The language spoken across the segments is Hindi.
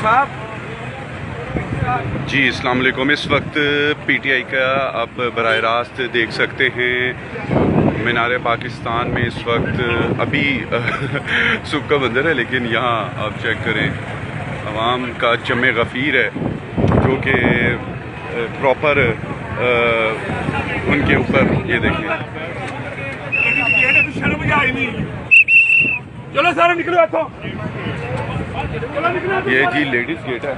साहब। जी अस्सलाम वालेकुम। इस वक्त पीटीआई का आप बराह रास्त देख सकते हैं मीनार पाकिस्तान में। इस वक्त अभी सुबह का मंजर है, लेकिन यहाँ आप चेक करें अवाम का जमे गफ़ीर है जो कि प्रॉपर उनके ऊपर ये देखें। चलो सारे निकलो, ये जी लेडीज़ गेट है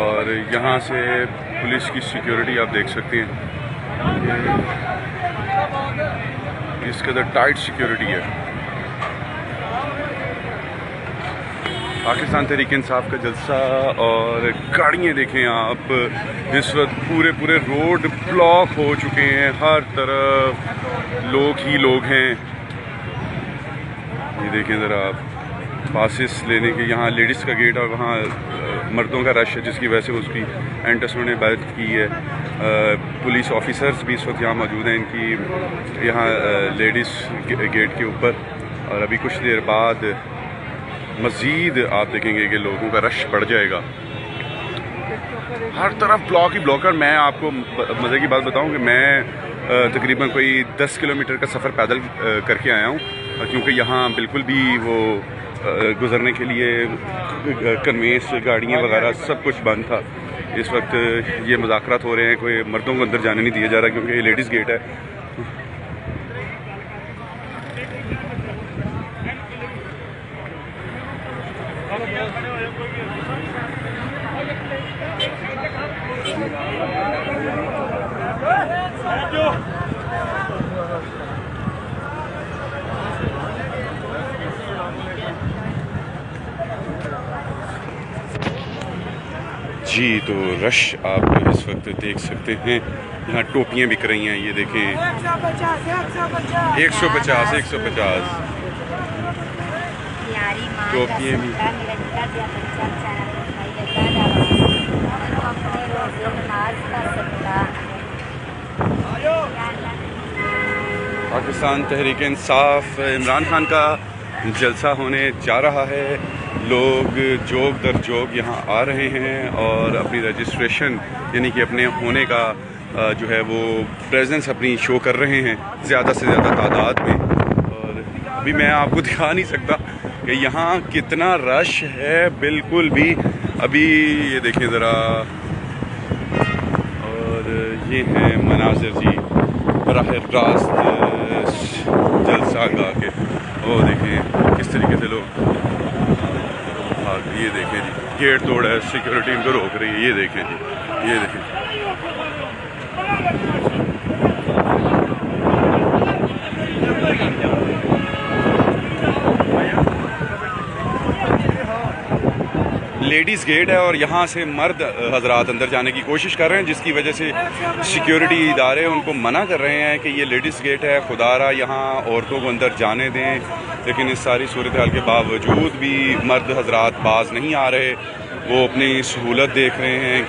और यहाँ से पुलिस की सिक्योरिटी आप देख सकते हैं। इसके अंदर टाइट सिक्योरिटी है। पाकिस्तान तहरीक इंसाफ का जलसा और गाड़ियाँ देखें आप, इस वक्त पूरे रोड ब्लॉक हो चुके हैं, हर तरफ लोग ही लोग हैं। ये देखें ज़रा आप, पासिस लेने के यहाँ लेडीज़ का गेट और वहाँ मर्दों का रश है, जिसकी वजह से उसकी एंटस ने बात की है। पुलिस ऑफिसर्स भी इस वक्त यहाँ मौजूद हैं इनकी यहाँ लेडीज़ गेट के ऊपर। और अभी कुछ देर बाद मज़ीद आप देखेंगे कि लोगों का रश बढ़ जाएगा। हर तरफ ब्लॉक ही ब्लॉक। और मैं आपको मज़े की बात बताऊं कि मैं तकरीबन कोई 10 किलोमीटर का सफ़र पैदल करके आया हूं, क्योंकि यहाँ बिल्कुल भी वो गुज़रने के लिए कन्वेंस गाड़ियाँ वगैरह सब कुछ बंद था। इस वक्त ये मुज़ाकरात हो रहे हैं, कोई मर्दों को अंदर जाने नहीं दिया जा रहा क्योंकि ये लेडीज़ गेट है। जी तो रश आप इस वक्त देख सकते हैं। यहाँ टोपियाँ बिक रही हैं, ये देखें 150 टोपियाँ भी। पाकिस्तान तहरीक इंसाफ इमरान खान का जलसा होने जा रहा है। लोग जोग दर जोग यहाँ आ रहे हैं और अपनी रजिस्ट्रेशन यानी कि अपने होने का जो है वो प्रेजेंस अपनी शो कर रहे हैं ज़्यादा से ज़्यादा तादाद में। और अभी मैं आपको दिखा नहीं सकता कि यहाँ कितना रश है, बिल्कुल भी। अभी ये देखें ज़रा, और ये हैं मनाज़िर जी बराह रास्त जलसा गा के। वो देखें किस तरीके से लोग, ये देखें जी गेट तोड़ा है, सिक्योरिटी इनको रोक रही है। ये देखें जी, ये देखें। लेडीज़ गेट है और यहाँ से मर्द हजरात अंदर जाने की कोशिश कर रहे हैं, जिसकी वजह से सिक्योरिटी इदारे उनको मना कर रहे हैं कि ये लेडीज़ गेट है, खुदारा यहाँ औरतों को अंदर जाने दें। लेकिन इस सारी सूरत हाल के बावजूद भी मर्द हजरात बाज नहीं आ रहे, वो अपनी सहूलत देख रहे हैं।